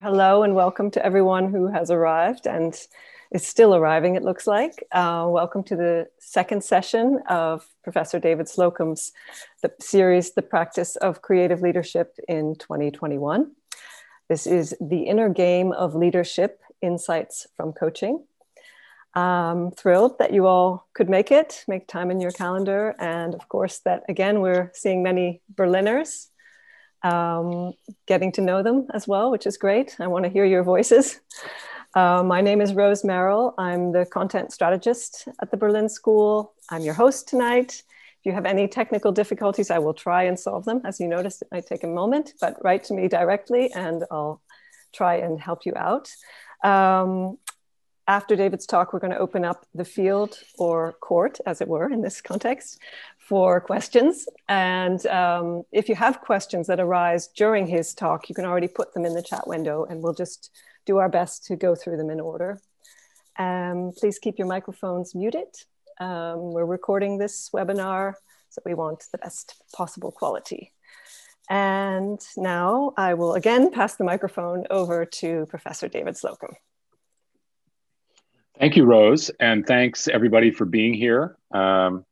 Hello and welcome to everyone who has arrived and is still arriving, it looks like. Welcome to the second session of Professor David Slocum's series, The Practice of Creative Leadership in 2021. This is the inner game of leadership, insights from coaching. I'm thrilled that you all could make time in your calendar. And of course that, again, we're seeing many Berliners. Getting to know them as well, which is great. I want to hear your voices. My name is Rose Merrill. I'm the content strategist at the Berlin School. I'm your host tonight. If you have any technical difficulties, I will try and solve them. As you noticed, it might take a moment, but write to me directly and I'll try and help you out. After David's talk, we're going to open up the field or court, as it were, in this context, for questions. And if you have questions that arise during his talk, you can already put them in the chat window and we'll just do our best to go through them in order. Please keep your microphones muted. We're recording this webinar, so we want the best possible quality. And now I will again pass the microphone over to Professor David Slocum. Thank you, Rose, and thanks everybody for being here. I'm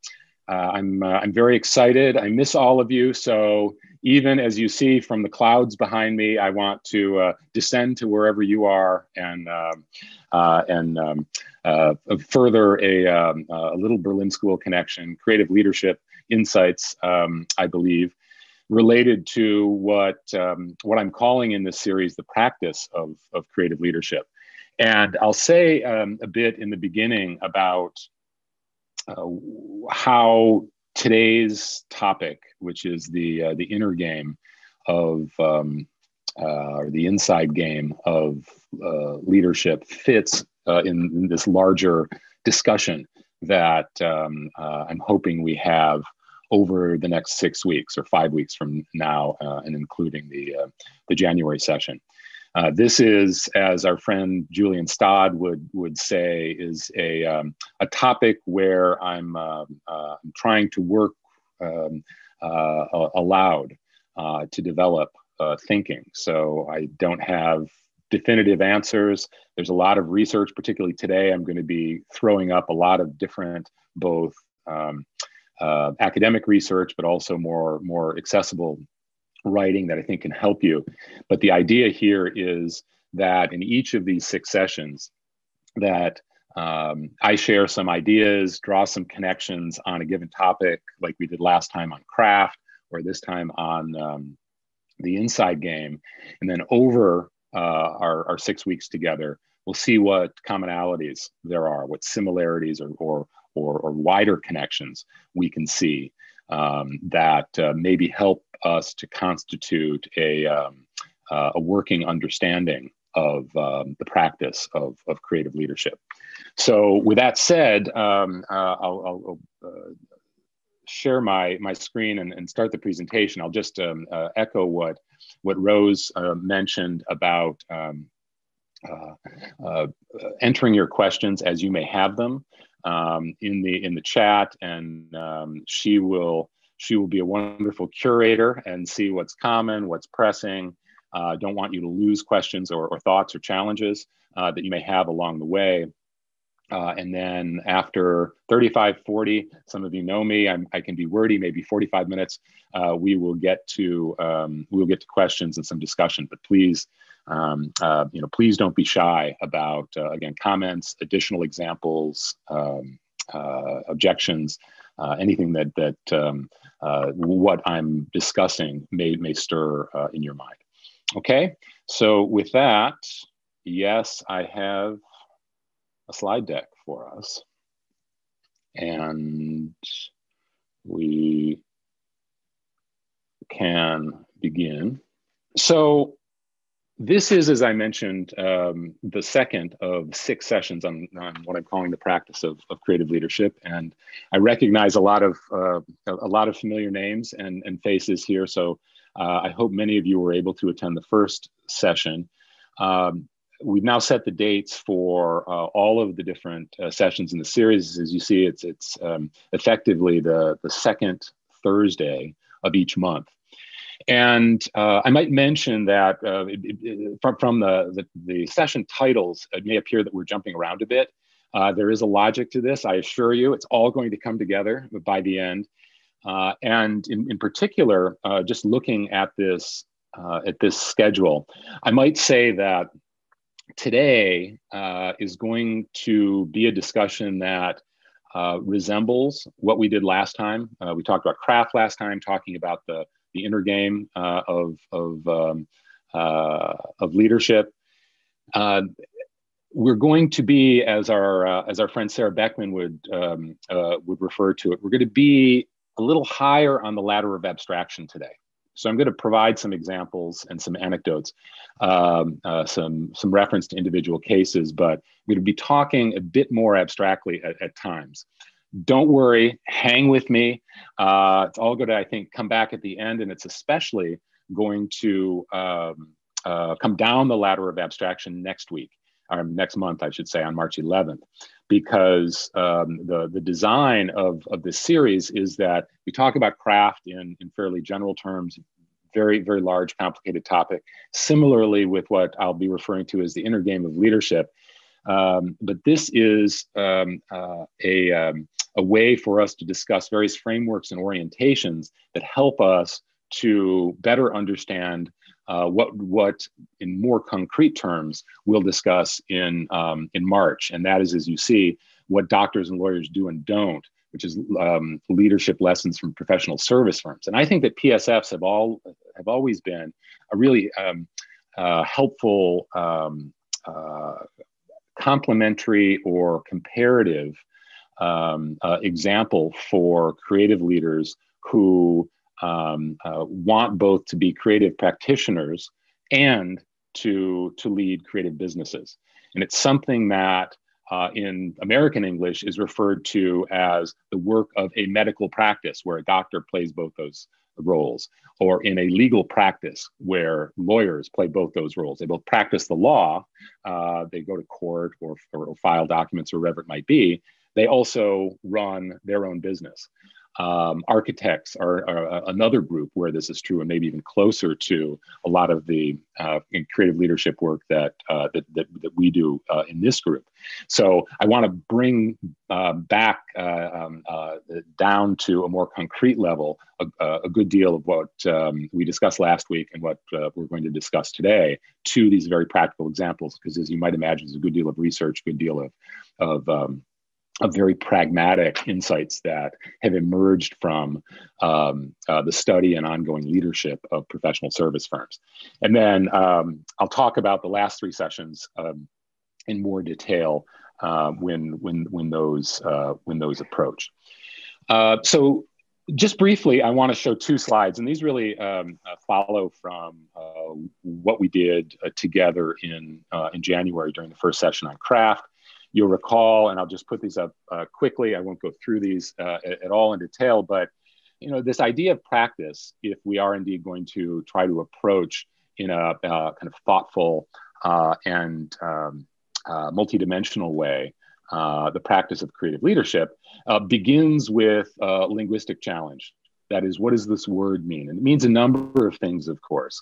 very excited. I miss all of you. So even as you see from the clouds behind me, I want to descend to wherever you are and further a little Berlin School connection, creative leadership insights, I believe, related to what I'm calling in this series, the practice of creative leadership. And I'll say a bit in the beginning about how today's topic, which is the inner game of, or the inside game of leadership, fits in this larger discussion that I'm hoping we have over the next 6 weeks or 5 weeks from now, and including the January session. This is, as our friend Julian Stodd would say, is a topic where I'm trying to work aloud to develop thinking. So I don't have definitive answers. There's a lot of research, particularly today. I'm going to be throwing up a lot of different, both academic research, but also more accessible writing that I think can help you. But the idea here is that in each of these 6 sessions that I share some ideas, draw some connections on a given topic, like we did last time on craft, or this time on the inside game. And then over our 6 weeks together, we'll see what commonalities there are, what similarities or wider connections we can see that maybe help us to constitute a working understanding of the practice of creative leadership. So with that said, I'll share my screen and start the presentation. I'll just echo what Rose mentioned about entering your questions as you may have them in the chat, and she will be a wonderful curator and see what's common, what's pressing. Don't want you to lose questions or thoughts or challenges that you may have along the way. And then after 35, 40, some of you know me, I can be wordy, maybe 45 minutes, we will get to questions and some discussion, but please, please don't be shy about, again, comments, additional examples, objections, anything that what I'm discussing may stir in your mind. Okay, so with that, yes, I have a slide deck for us, and we can begin. So this is, as I mentioned, the second of 6 sessions on what I'm calling the practice of creative leadership, and I recognize a lot of familiar names and faces here. So I hope many of you were able to attend the first session. We've now set the dates for all of the different sessions in the series. As you see, it's effectively the second Thursday of each month. And I might mention that from the session titles, it may appear that we're jumping around a bit. There is a logic to this, I assure you. It's all going to come together by the end. And in particular, just looking at this schedule, I might say that today is going to be a discussion that resembles what we did last time. We talked about craft last time, talking about the inner game of leadership. We're going to be, as our friend Sarah Beckman would refer to it, we're going to be a little higher on the ladder of abstraction today. So I'm going to provide some examples and some anecdotes, some reference to individual cases, but we're going to be talking a bit more abstractly at times. Don't worry, hang with me. It's all going to, I think, come back at the end, and it's especially going to come down the ladder of abstraction next week, or next month, I should say, on March 11th, because the design of this series is that we talk about craft in fairly general terms, very, very large, complicated topic, similarly with what I'll be referring to as the inner game of leadership. But this is a way for us to discuss various frameworks and orientations that help us to better understand what in more concrete terms we'll discuss in March. And that is, as you see, what doctors and lawyers do and don't, which is leadership lessons from professional service firms. And I think that PSFs have always been a really helpful complementary or comparative example for creative leaders who want both to be creative practitioners and to lead creative businesses. And it's something that in American English is referred to as the work of a medical practice, where a doctor plays both those roles, or in a legal practice where lawyers play both those roles. They both practice the law, they go to court or file documents or whatever it might be. They also run their own business. Architects are another group where this is true, and maybe even closer to a lot of the creative leadership work that we do in this group. So I want to bring back down to a more concrete level a good deal of what we discussed last week and what we're going to discuss today to these very practical examples, because as you might imagine, there's a good deal of research, a good deal of very pragmatic insights that have emerged from the study and ongoing leadership of professional service firms. And then I'll talk about the last three sessions in more detail when those approach. So just briefly, I want to show two slides, and these really follow from what we did together in January during the first session on craft. You'll recall, and I'll just put these up quickly. I won't go through these at all in detail, but this idea of practice, if we are indeed going to try to approach in a kind of thoughtful and multidimensional way the practice of creative leadership, begins with a linguistic challenge. That is, what does this word mean? And it means a number of things, of course.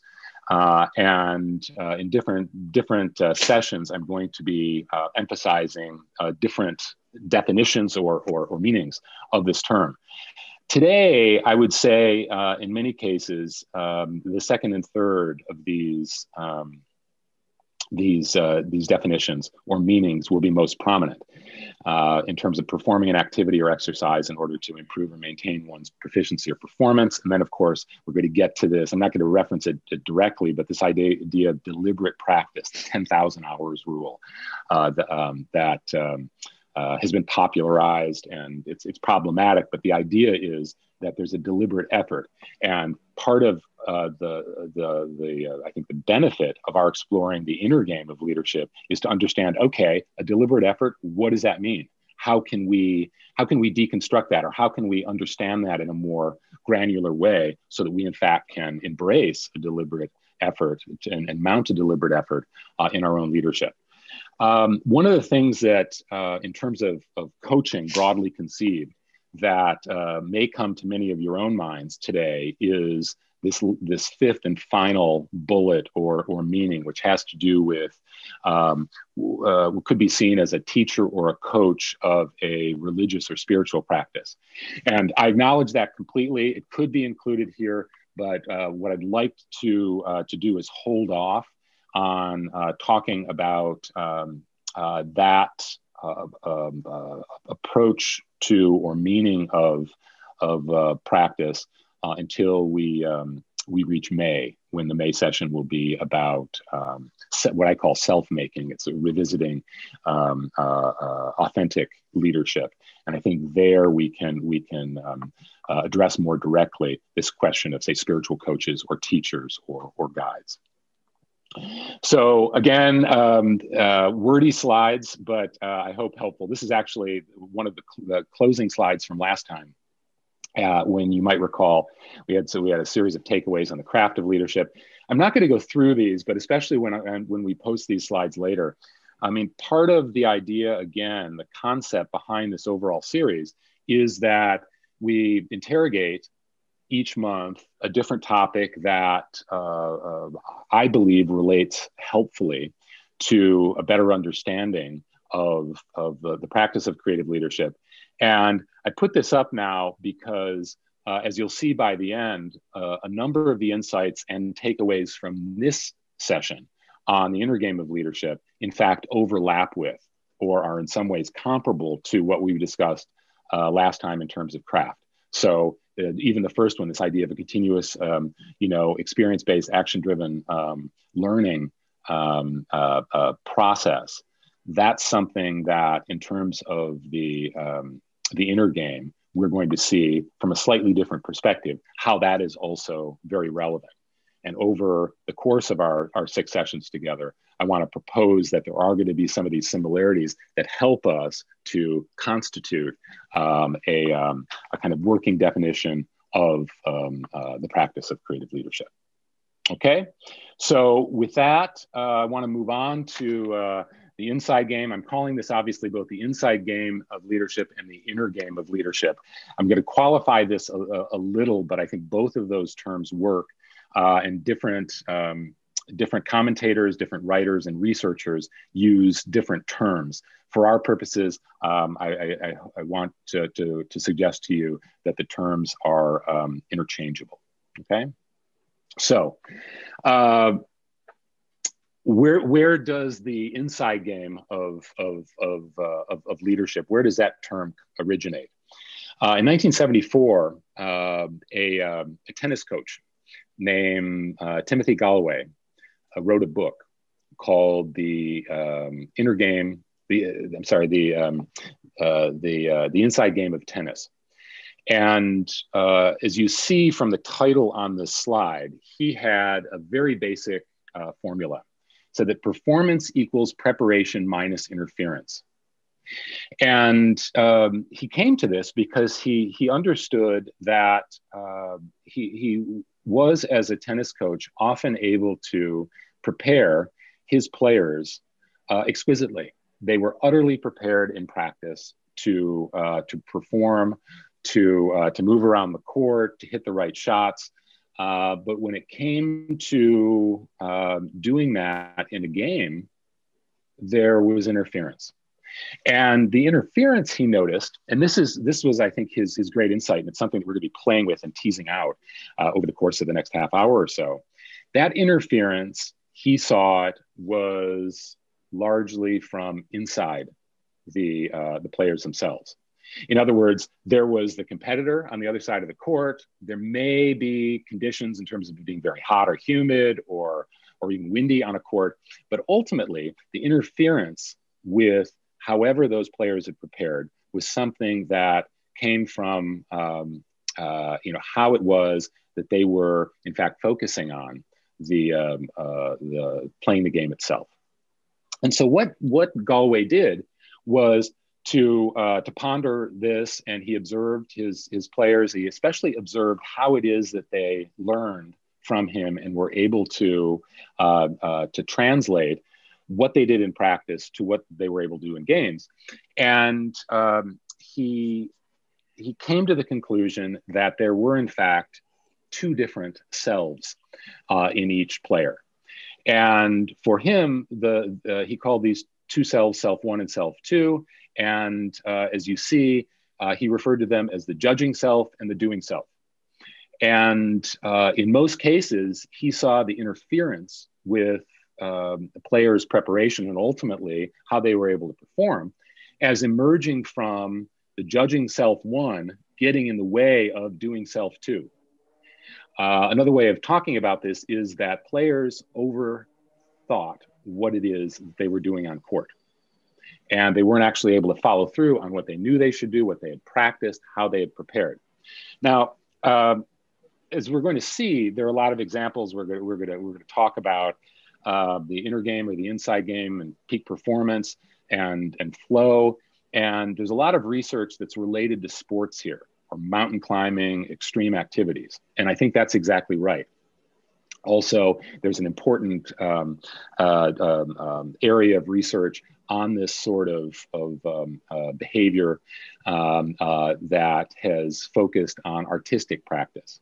And in different sessions, I'm going to be emphasizing different definitions or meanings of this term. Today, I would say, in many cases, the second and third of these definitions or meanings will be most prominent in terms of performing an activity or exercise in order to improve or maintain one's proficiency or performance. And then, of course, we're going to get to this. I'm not going to reference it directly, but this idea of deliberate practice, the 10,000 hours rule that has been popularized, and it's problematic. But the idea is that there's a deliberate effort, and part of I think the benefit of our exploring the inner game of leadership is to understand, okay, a deliberate effort, what does that mean? How can we deconstruct that, or how can we understand that in a more granular way so that we in fact can embrace a deliberate effort and mount a deliberate effort in our own leadership? One of the things that in terms of coaching broadly conceived that may come to many of your own minds today is this fifth and final bullet or meaning, which has to do with what could be seen as a teacher or a coach of a religious or spiritual practice. And I acknowledge that completely. It could be included here, but what I'd like to do is hold off on talking about that approach to or meaning of practice until we reach May, when the May session will be about what I call self-making. It's revisiting authentic leadership, and I think there we can address more directly this question of, say, spiritual coaches or teachers or guides. So again, wordy slides, but I hope helpful. This is actually one of the closing slides from last time. When you might recall, we had a series of takeaways on the craft of leadership. I'm not going to go through these, but especially when we post these slides later, I mean, part of the idea, again, the concept behind this overall series is that we interrogate each month a different topic that I believe relates helpfully to a better understanding of the practice of creative leadership. And I put this up now because, as you'll see by the end, a number of the insights and takeaways from this session on the inner game of leadership, in fact, overlap with or are in some ways comparable to what we discussed last time in terms of craft. So even the first one, this idea of a continuous, experience-based, action-driven learning process, that's something that, in terms of the inner game, we're going to see from a slightly different perspective how that is also very relevant. And over the course of our 6 sessions together, I want to propose that there are going to be some of these similarities that help us to constitute a kind of working definition of the practice of creative leadership. Okay, so with that, I want to move on to the inside game. I'm calling this obviously both the inside game of leadership and the inner game of leadership. I'm going to qualify this a little, but I think both of those terms work, and different commentators, different writers, and researchers use different terms. For our purposes, I want to suggest to you that the terms are interchangeable. Okay, so where does the inside game of leadership, where does that term originate? In 1974, a tennis coach named Timothy Gallwey wrote a book called The Inner Game. The Inside Game of Tennis. And as you see from the title on this slide, he had a very basic formula. So that performance equals preparation minus interference. And he came to this because he understood that he was, as a tennis coach, often able to prepare his players exquisitely. They were utterly prepared in practice to perform, to move around the court, to hit the right shots. But when it came to doing that in a game, there was interference. And the interference he noticed, and this was, I think, his great insight, and it's something that we're going to be playing with and teasing out over the course of the next half hour or so. That interference, he saw it, was largely from inside the players themselves. In other words, there was the competitor on the other side of the court. There may be conditions in terms of being very hot or humid or even windy on a court, but ultimately the interference with however those players had prepared was something that came from how it was that they were in fact focusing on the playing the game itself. And so what Gallwey did was to ponder this, and he observed his players. He especially observed how it is that they learned from him and were able to translate what they did in practice to what they were able to do in games. And he came to the conclusion that there were, in fact, two different selves in each player. And for him, he called these two selves, self one and self two. And as you see, he referred to them as the judging self and the doing self. And in most cases, he saw the interference with the players' preparation and ultimately how they were able to perform as emerging from the judging self one getting in the way of doing self two. Another way of talking about this is that players overthought what it is they were doing on court. And they weren't actually able to follow through on what they knew they should do, what they had practiced, how they had prepared. Now, as we're going to see, there are a lot of examples. We're going to talk about the inner game or the inside game and peak performance and flow. And there's a lot of research that's related to sports here, or mountain climbing, extreme activities. And I think that's exactly right. Also, there's an important area of research on this sort of behavior that has focused on artistic practice.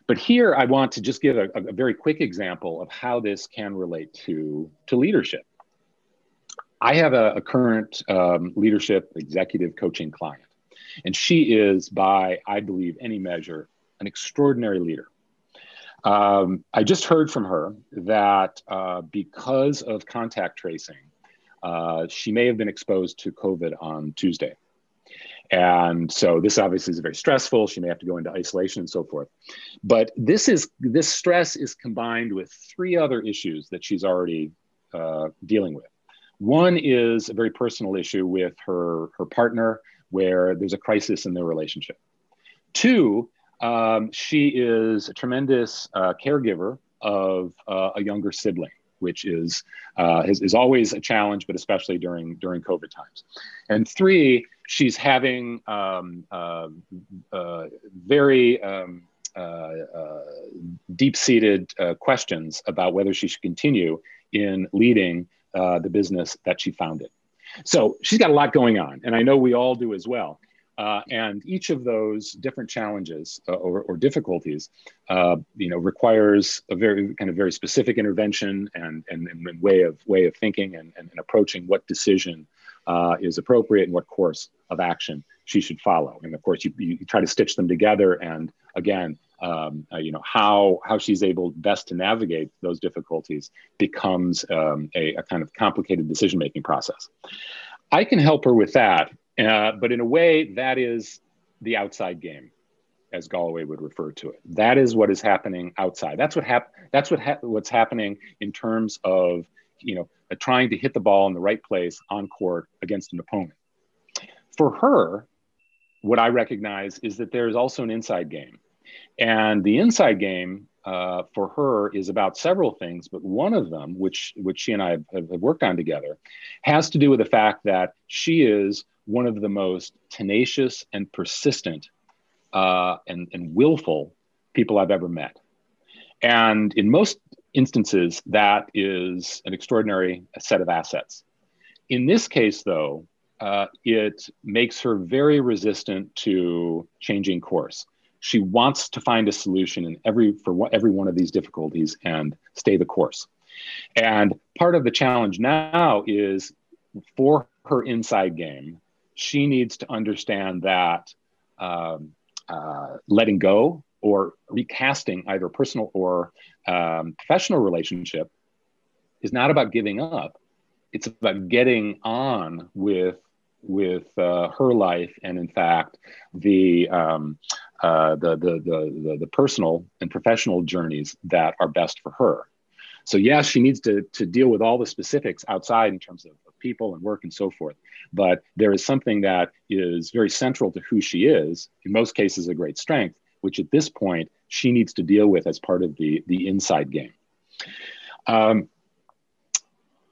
But here I want to just give a very quick example of how this can relate to leadership. I have a current leadership executive coaching client, and she is, by, I believe, any measure, an extraordinary leader. I just heard from her that because of contact tracing, she may have been exposed to COVID on Tuesday. And so this obviously is very stressful. She may have to go into isolation and so forth. But this stress is combined with three other issues that she's already dealing with. One is a very personal issue with her partner, where there's a crisis in their relationship. Two, she is a tremendous caregiver of a younger sibling, which is always a challenge, but especially during COVID times. And three, she's having very deep-seated questions about whether she should continue in leading the business that she founded. So she's got a lot going on, and I know we all do as well. And each of those different challenges or difficulties, requires a very specific intervention and way of thinking and approaching what decision is appropriate and what course of action she should follow. And of course, you try to stitch them together. And again, how she's able best to navigate those difficulties becomes a kind of complicated decision-making process. I can help her with that. But in a way, that is the outside game, as Gallwey would refer to it. That is what is happening outside. That's what's happening in terms of trying to hit the ball in the right place on court against an opponent. For her, what I recognize is that there is also an inside game, and the inside game for her is about several things, but one of them, which she and I have worked on together, has to do with the fact that she is one of the most tenacious and persistent and willful people I've ever met. And in most instances, that is an extraordinary set of assets. In this case, though, it makes her very resistant to changing course. She wants to find a solution for every one of these difficulties and stay the course. And part of the challenge now is, for her inside game, she needs to understand that letting go or recasting either a personal or professional relationship is not about giving up. It's about getting on with her life, and in fact, the personal and professional journeys that are best for her. So yes, she needs to deal with all the specifics outside in terms of people and work and so forth. But there is something that is very central to who she is, in most cases a great strength, which at this point she needs to deal with as part of the inside game.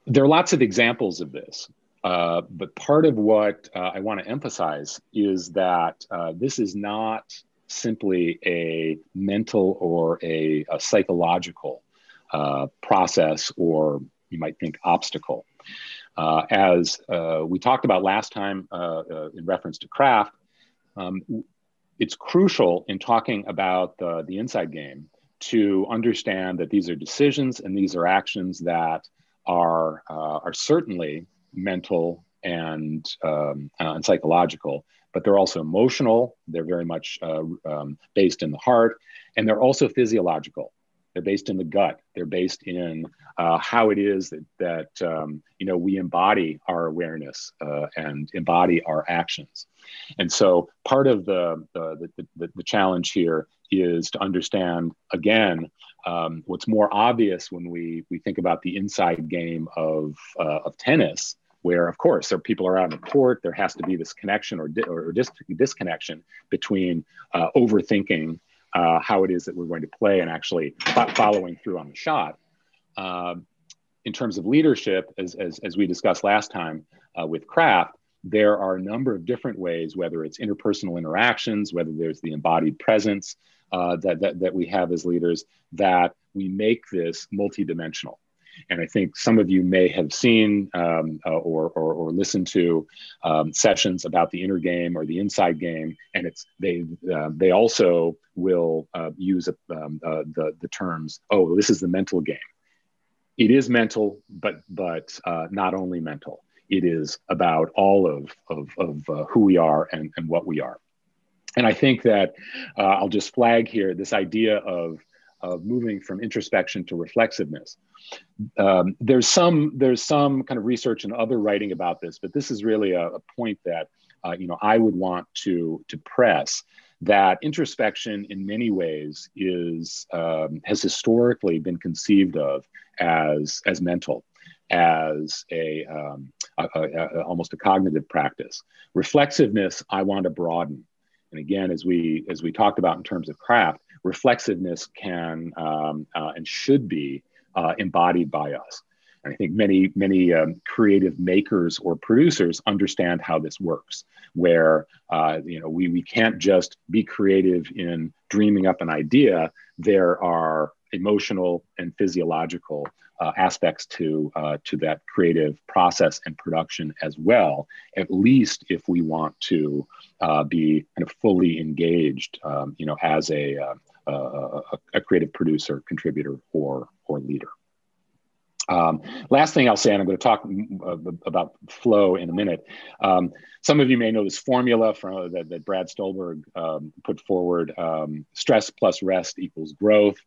There are lots of examples of this, but part of what I want to emphasize is that this is not simply a mental or a psychological process, or you might think obstacle. As we talked about last time in reference to craft, it's crucial in talking about the inside game to understand that these are decisions and these are actions that are certainly mental and psychological, but they're also emotional. They're very much based in the heart, and they're also physiological. They're based in the gut. They're based in how it is that we embody our awareness and embody our actions. And so part of the challenge here is to understand, again, what's more obvious when we think about the inside game of tennis, where, of course, there are people around the court. There has to be this connection or disconnection between overthinking how it is that we're going to play and actually following through on the shot. In terms of leadership, as we discussed last time with craft, there are a number of different ways, whether it's interpersonal interactions, whether there's the embodied presence that we have as leaders, that we make this multidimensional. And I think some of you may have seen or listened to sessions about the inner game or the inside game, and they also will use the terms, oh, this is the mental game. It is mental, but not only mental. It is about all of who we are and what we are. And I think that I'll just flag here this idea of moving from introspection to reflexiveness. There's some kind of research and other writing about this, but this is really a point that I would want to press, that introspection in many ways has historically been conceived of as mental, as almost a cognitive practice. Reflexiveness, I want to broaden. And again, as we talked about in terms of craft, reflexiveness can and should be embodied by us. And I think many creative makers or producers understand how this works, where we can't just be creative in dreaming up an idea. There are emotional and physiological aspects to that creative process and production as well, at least if we want to be kind of fully engaged as a creative producer, contributor, or leader. Last thing I'll say, and I'm going to talk about flow in a minute. Some of you may know this formula that Brad Stolberg put forward. Stress plus rest equals growth.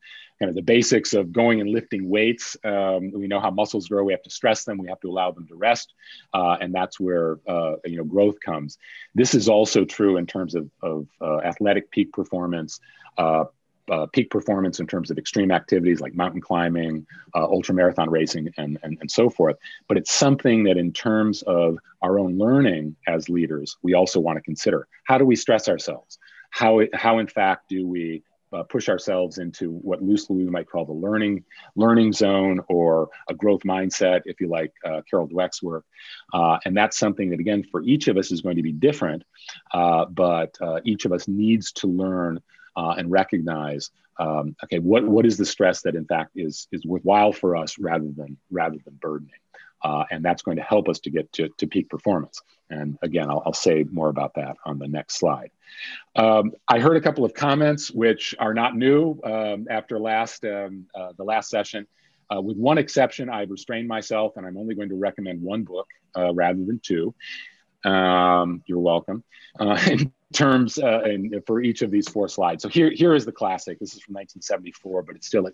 Kind of the basics of going and lifting weights. We know how muscles grow. We have to stress them. We have to allow them to rest. And that's where growth comes. This is also true in terms of athletic peak performance. Peak performance in terms of extreme activities like mountain climbing, ultramarathon racing, and so forth. But it's something that in terms of our own learning as leaders, we also want to consider. How do we stress ourselves? How in fact do we push ourselves into what loosely we might call the learning zone, or a growth mindset, if you like, Carol Dweck's work. And that's something that, again, for each of us is going to be different, but each of us needs to learn and recognize, okay, what is the stress that in fact is worthwhile for us rather than burdening, and that's going to help us to get to peak performance. And again, I'll say more about that on the next slide. I heard a couple of comments which are not new after the last session. With one exception, I've restrained myself, and I'm only going to recommend one book rather than two. You're welcome. In terms and for each of these four slides. So here is the classic. This is from 1974, but it's still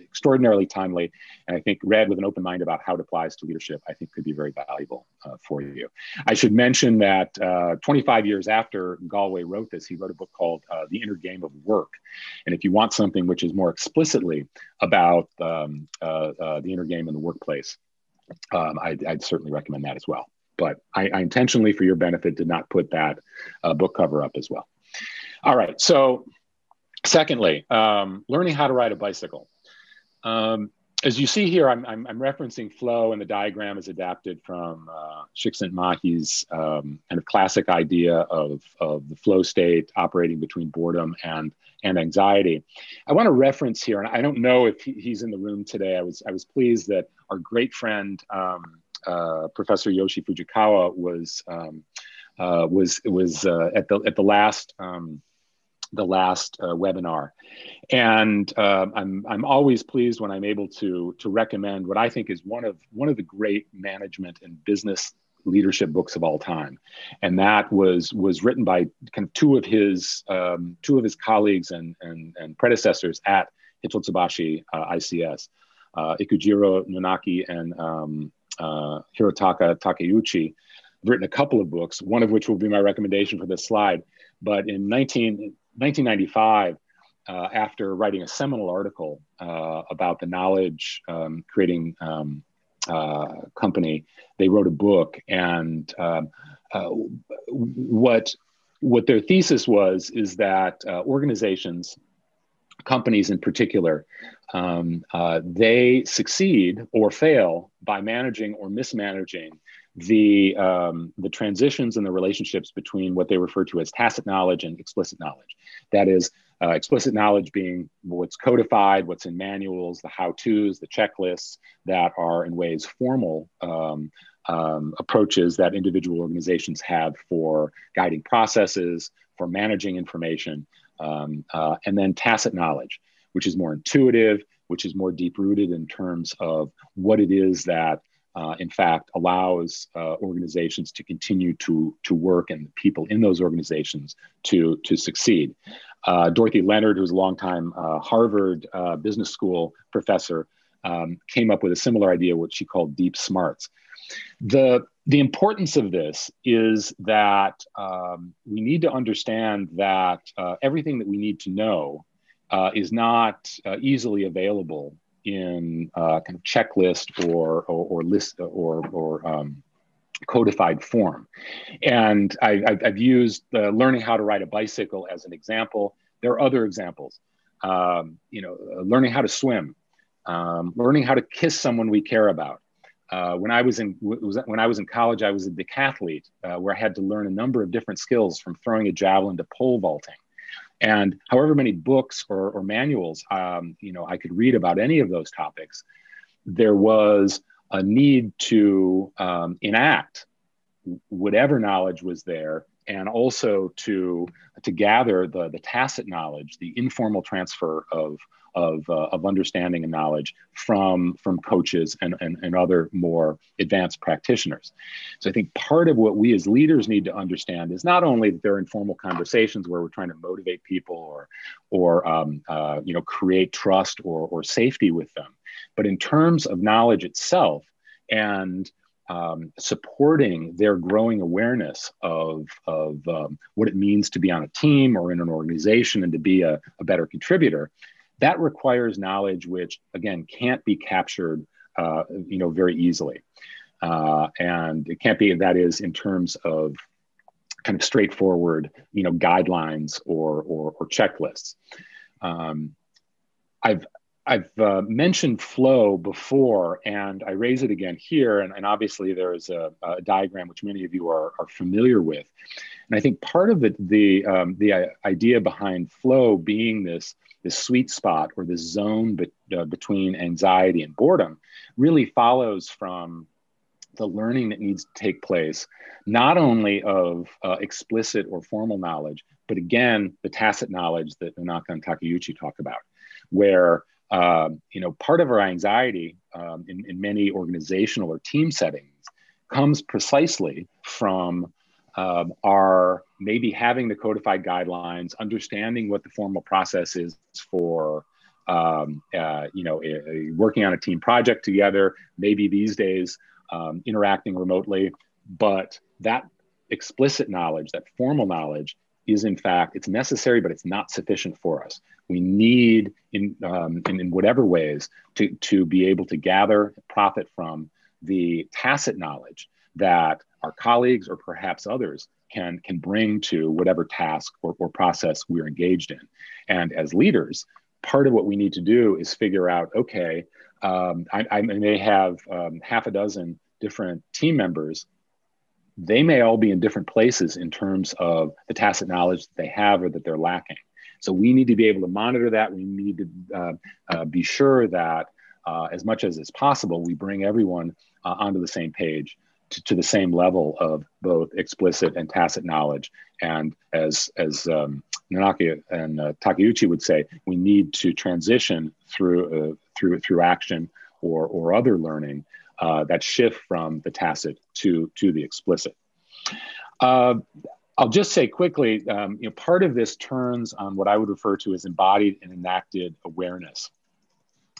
extraordinarily timely. And I think read with an open mind about how it applies to leadership, I think could be very valuable for you. I should mention that 25 years after Gallwey wrote this, he wrote a book called The Inner Game of Work. And if you want something which is more explicitly about the inner game in the workplace, I'd certainly recommend that as well. But I intentionally, for your benefit, did not put that book cover up as well. All right, so secondly, learning how to ride a bicycle. As you see here, I'm referencing flow, and the diagram is adapted from Csikszentmihalyi's kind of classic idea of the flow state operating between boredom and anxiety. I want to reference here, and I don't know if he's in the room today. I was pleased that our great friend, Professor Yoshi Fujikawa was at the last the last webinar. And I'm always pleased when I'm able to recommend what I think is one of the great management and business leadership books of all time, and that was written by kind of two of his colleagues and predecessors at Hitotsubashi ICS, Ikujiro Nonaki and Hirotaka Takeuchi. I've written a couple of books, one of which will be my recommendation for this slide. But in 1995, after writing a seminal article about the knowledge creating company, they wrote a book. And what their thesis was is that organizations, companies in particular, they succeed or fail by managing or mismanaging the transitions and the relationships between what they refer to as tacit knowledge and explicit knowledge. That is, explicit knowledge being what's codified, what's in manuals, the how-tos, the checklists that are in ways formal approaches that individual organizations have for guiding processes, for managing information, and then tacit knowledge, which is more intuitive, which is more deep-rooted in terms of what it is that in fact, allows organizations to continue to work and people in those organizations to succeed. Dorothy Leonard, who's a longtime Harvard Business School professor, came up with a similar idea, what she called deep smarts. The importance of this is that we need to understand that everything that we need to know is not easily available in kind of checklist or list or codified form. And I've used learning how to ride a bicycle as an example. There are other examples. Learning how to swim, learning how to kiss someone we care about. When I was in college, I was a decathlete where I had to learn a number of different skills, from throwing a javelin to pole vaulting. And however many books or manuals I could read about any of those topics, there was a need to enact whatever knowledge was there, and also to gather the tacit knowledge, the informal transfer of understanding and knowledge from coaches and other more advanced practitioners. So I think part of what we as leaders need to understand is not only that there are informal conversations where we're trying to motivate people or create trust or safety with them, but in terms of knowledge itself and supporting their growing awareness of what it means to be on a team or in an organization and to be a better contributor. That requires knowledge which, again, can't be captured, very easily, and it can't be, that is, in terms of kind of straightforward, guidelines or checklists. I've mentioned flow before, and I raise it again here. And obviously, there is a diagram which many of you are familiar with. And I think part of the idea behind flow being this sweet spot or this zone between anxiety and boredom really follows from the learning that needs to take place, not only of explicit or formal knowledge, but again, the tacit knowledge that Nonaka and Takeuchi talk about, where part of our anxiety in many organizational or team settings comes precisely from our maybe having the codified guidelines, understanding what the formal process is for working on a team project together, maybe these days interacting remotely, but that explicit knowledge, that formal knowledge, is in fact, it's necessary, but it's not sufficient for us. We need, in whatever ways, to be able to gather, profit from the tacit knowledge that our colleagues or perhaps others can bring to whatever task or process we're engaged in. And as leaders, part of what we need to do is figure out, okay, I may have half a dozen different team members. They may all be in different places in terms of the tacit knowledge that they have or that they're lacking. So we need to be able to monitor that. We need to be sure that as much as is possible, we bring everyone onto the same page to the same level of both explicit and tacit knowledge. And as Nanaki and Takeuchi would say, we need to transition through action or other learning that shift from the tacit to the explicit. I'll just say quickly, part of this turns on what I would refer to as embodied and enacted awareness.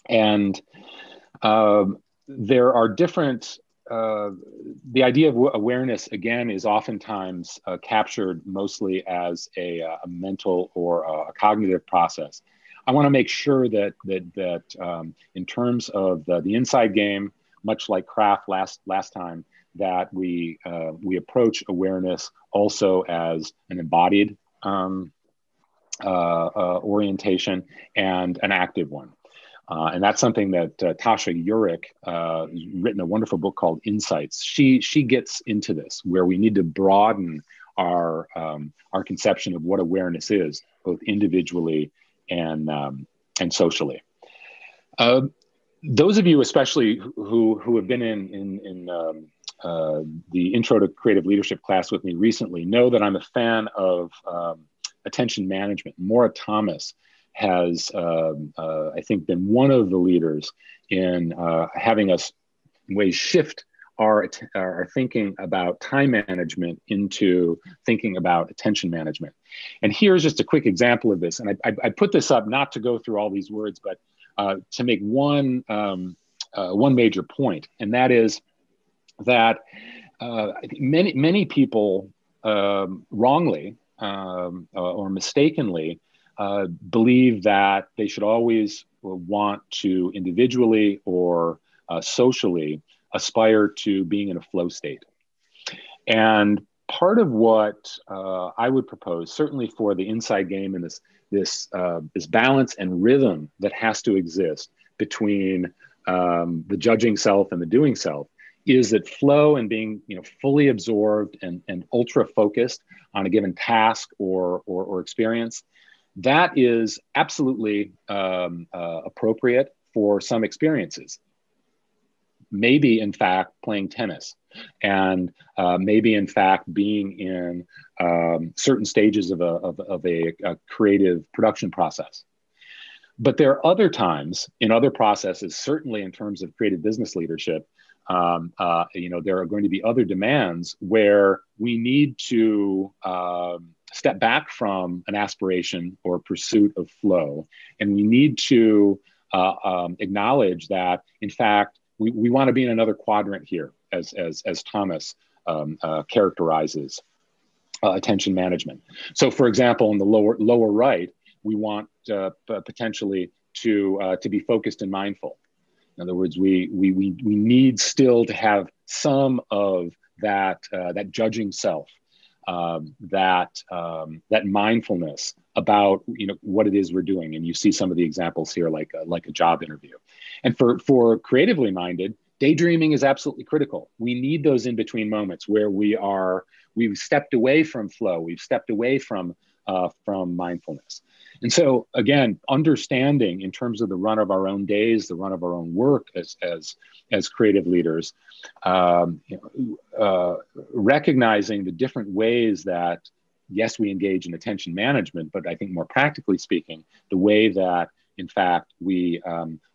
And there are different, the idea of awareness, again, is oftentimes captured mostly as a mental or a cognitive process. I want to make sure that in terms of the inside game, much like Kraft last time, that we approach awareness also as an embodied orientation and an active one. And that's something that Tasha Eurich has written a wonderful book called Insights. She gets into this, where we need to broaden our conception of what awareness is, both individually and socially. Those of you, especially who have been in the Intro to Creative Leadership class with me recently, know that I'm a fan of attention management. Maura Thomas has, I think, been one of the leaders in having us in ways shift our thinking about time management into thinking about attention management. And here's just a quick example of this. And I put this up not to go through all these words, but to make one major point, and that is that many people wrongly or mistakenly believe that they should always want to individually or socially aspire to being in a flow state. And part of what I would propose, certainly for the inside game and this balance and rhythm that has to exist between the judging self and the doing self, is that flow and being fully absorbed and ultra focused on a given task or experience, that is absolutely appropriate for some experiences. Maybe, in fact, playing tennis, and maybe, in fact, being in certain stages of a creative production process. But there are other times in other processes, certainly in terms of creative business leadership, there are going to be other demands where we need to step back from an aspiration or pursuit of flow. And we need to acknowledge that, in fact, we want to be in another quadrant here, as Thomas characterizes attention management. So, for example, in the lower right, we want potentially to be focused and mindful. In other words, we need still to have some of that judging self, that mindfulness about what it is we're doing. And you see some of the examples here, like a job interview. And for creatively minded, daydreaming is absolutely critical. We need those in between moments where we've stepped away from flow, we've stepped away from mindfulness. And so, again, understanding in terms of the run of our own days, the run of our own work as creative leaders, recognizing the different ways that, yes, we engage in attention management, but I think more practically speaking, the way that, in fact, we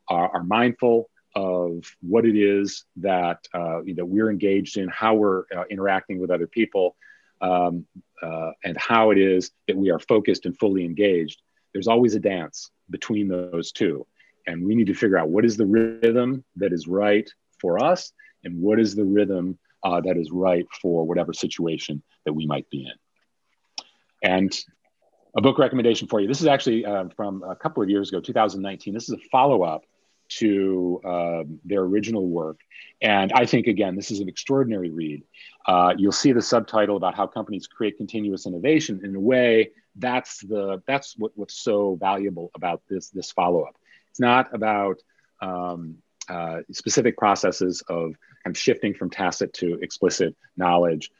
are mindful of what it is that we're engaged in, how we're interacting with other people, and how it is that we are focused and fully engaged. There's always a dance between those two. And we need to figure out what is the rhythm that is right for us and what is the rhythm that is right for whatever situation that we might be in. And a book recommendation for you. This is actually from a couple of years ago, 2019. This is a follow-up to their original work. And I think, again, this is an extraordinary read. You'll see the subtitle about how companies create continuous innovation. In a way, that's what's so valuable about this follow-up. It's not about specific processes of kind of shifting from tacit to explicit knowledge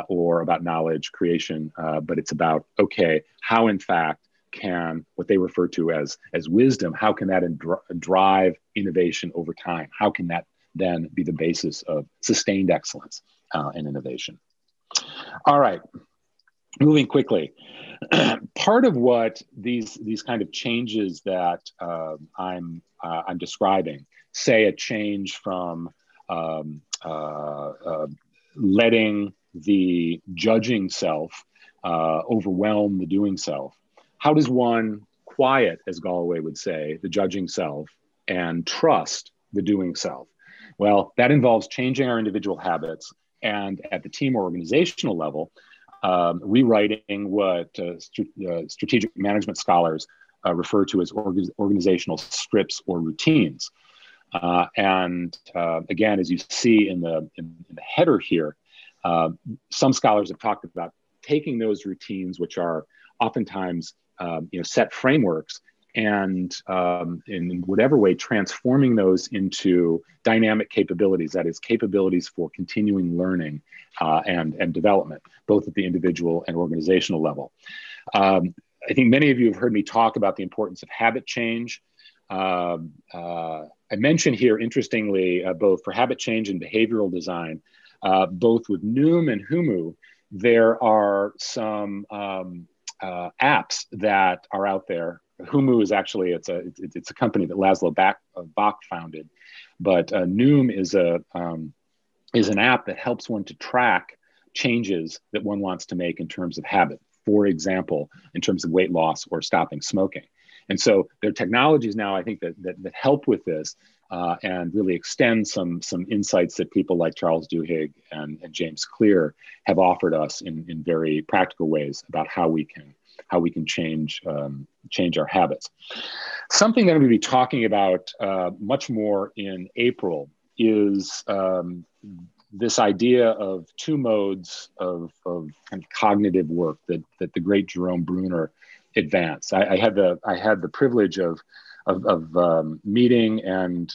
or about knowledge creation, but it's about, okay, how in fact can what they refer to as wisdom, how can that drive innovation over time? How can that then be the basis of sustained excellence and innovation? All right. moving quickly, part of what these kind of changes that I'm describing, say a change from um, letting the judging self overwhelm the doing self. How does one quiet, as Gallwey would say, the judging self and trust the doing self? Well, that involves changing our individual habits, and at the team or organizational level, rewriting what strategic management scholars refer to as organizational scripts or routines. Again, as you see in the header here, some scholars have talked about taking those routines, which are oftentimes set frameworks, and in whatever way transforming those into dynamic capabilities, that is, capabilities for continuing learning and development, both at the individual and organizational level. I think many of you have heard me talk about the importance of habit change. I mentioned here, interestingly, both for habit change and behavioral design, both with Noom and Humu, there are some apps that are out there. Humu is actually, it's a company that Laszlo Bach founded, but Noom is an app that helps one to track changes that one wants to make in terms of habit. For example, in terms of weight loss or stopping smoking. And so there are technologies now, I think, that help with this and really extend some insights that people like Charles Duhigg and James Clear have offered us in very practical ways about how we can change our habits. Something that I'm going to be talking about much more in April is this idea of two modes of kind of cognitive work that the great Jerome Bruner advanced. I had the privilege of meeting and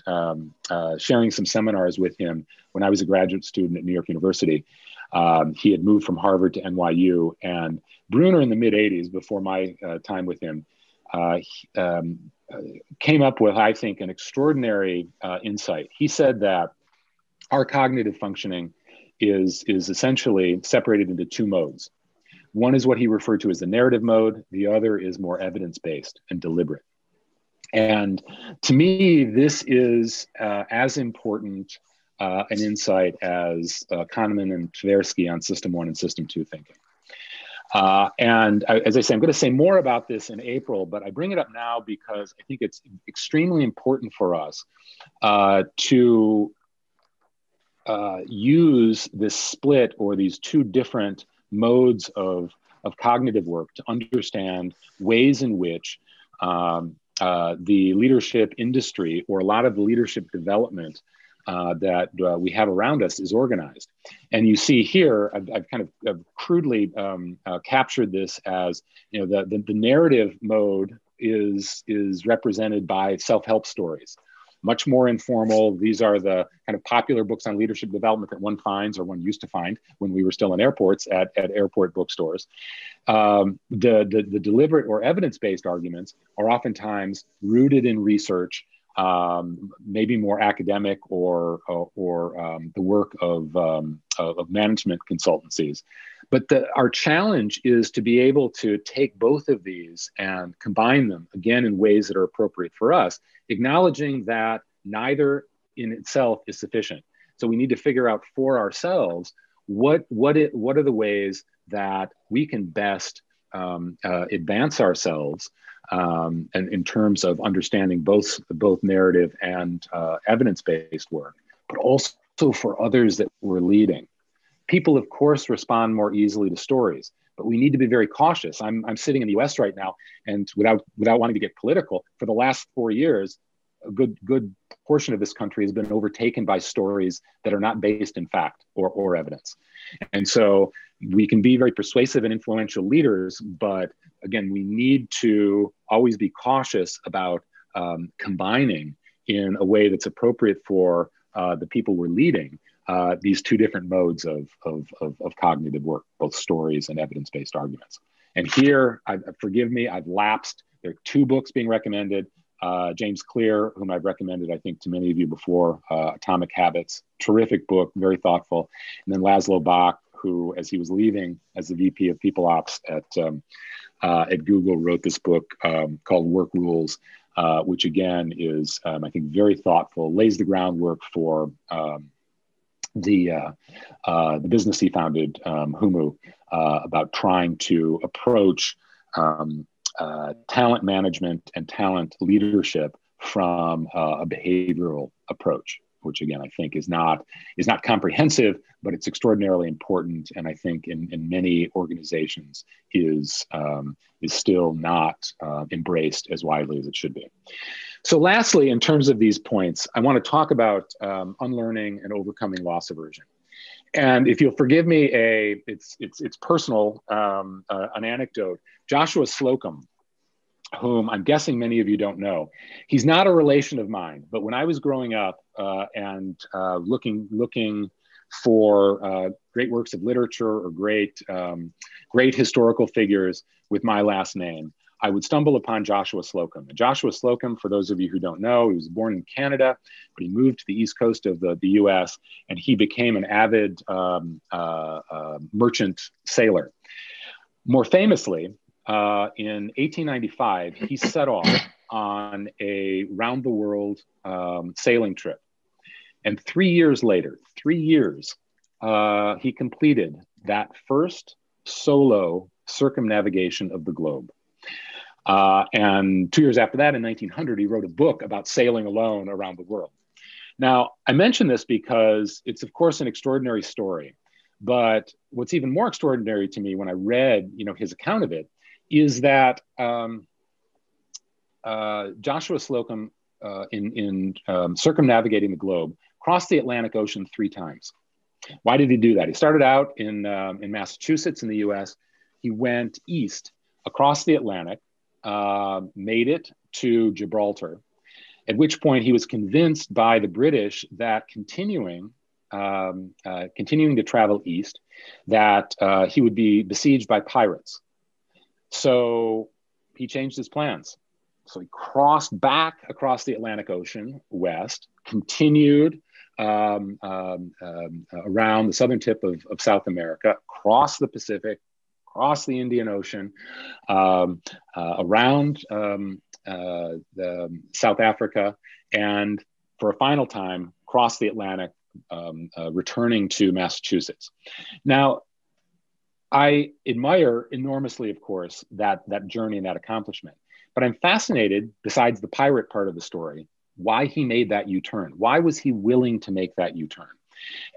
sharing some seminars with him when I was a graduate student at New York University. He had moved from Harvard to NYU, and Bruner in the mid-'80s, before my time with him, came up with, I think, an extraordinary insight. He said that our cognitive functioning is essentially separated into two modes. One is what he referred to as the narrative mode. The other is more evidence-based and deliberate. And to me, this is as important an insight as Kahneman and Tversky on System 1 and System 2 thinking. As I say, I'm going to say more about this in April, but I bring it up now because I think it's extremely important for us to use this split or these two different modes of cognitive work to understand ways in which the leadership industry, or a lot of the leadership development that we have around us, is organized. And you see here, I've kind of crudely captured this as, the narrative mode is represented by self-help stories. Much more informal. These are the kind of popular books on leadership development that one finds, or one used to find when we were still in airports at airport bookstores. The deliberate or evidence-based arguments are oftentimes rooted in research, maybe more academic or the work of management consultancies. But our challenge is to be able to take both of these and combine them, again, in ways that are appropriate for us, acknowledging that neither in itself is sufficient. So we need to figure out for ourselves what are the ways that we can best advance ourselves and in terms of understanding both narrative and evidence-based work, but also for others that we're leading. People, of course, respond more easily to stories, but we need to be very cautious. I'm sitting in the US right now, and without wanting to get political, for the last 4 years, a good portion of this country has been overtaken by stories that are not based in fact or evidence. And so we can be very persuasive and influential leaders, but again, we need to always be cautious about combining in a way that's appropriate for the people we're leading these two different modes of cognitive work, both stories and evidence-based arguments. And here, forgive me, I've lapsed. There are two books being recommended. James Clear, whom I've recommended, I think, to many of you before, Atomic Habits, terrific book, very thoughtful. And then Laszlo Bach, who, as he was leaving as the VP of People Ops at Google, wrote this book called Work Rules, which again is, I think, very thoughtful, lays the groundwork for the business he founded, Humu, about trying to approach talent management and talent leadership from a behavioral approach, which again I think is not comprehensive, but it's extraordinarily important, and I think in many organizations is still not embraced as widely as it should be. So lastly, in terms of these points, I want to talk about unlearning and overcoming loss aversion. And if you'll forgive me, it's personal, an anecdote. Joshua Slocum, whom I'm guessing many of you don't know, he's not a relation of mine. But when I was growing up and looking for great works of literature or great historical figures with my last name, I would stumble upon Joshua Slocum. And Joshua Slocum, for those of you who don't know, he was born in Canada, but he moved to the East Coast of the US, and he became an avid merchant sailor. More famously, in 1895, he set off on a round-the-world sailing trip. And 3 years later, he completed that first solo circumnavigation of the globe. And 2 years after that, in 1900, he wrote a book about sailing alone around the world. Now, I mention this because it's, of course, an extraordinary story. But what's even more extraordinary to me when I read, his account of it, is that Joshua Slocum, in circumnavigating the globe, crossed the Atlantic Ocean 3 times. Why did he do that? He started out in Massachusetts in the US. He went east across the Atlantic, made it to Gibraltar, at which point he was convinced by the British that continuing to travel east, that he would be besieged by pirates. So he changed his plans. So he crossed back across the Atlantic Ocean west, continued around the southern tip of South America, crossed the Pacific, crossed the Indian Ocean, around South Africa, and for a final time, crossed the Atlantic, returning to Massachusetts. Now, I admire enormously, of course, that journey and that accomplishment. But I'm fascinated, besides the pirate part of the story, why he made that U-turn. Why was he willing to make that U-turn?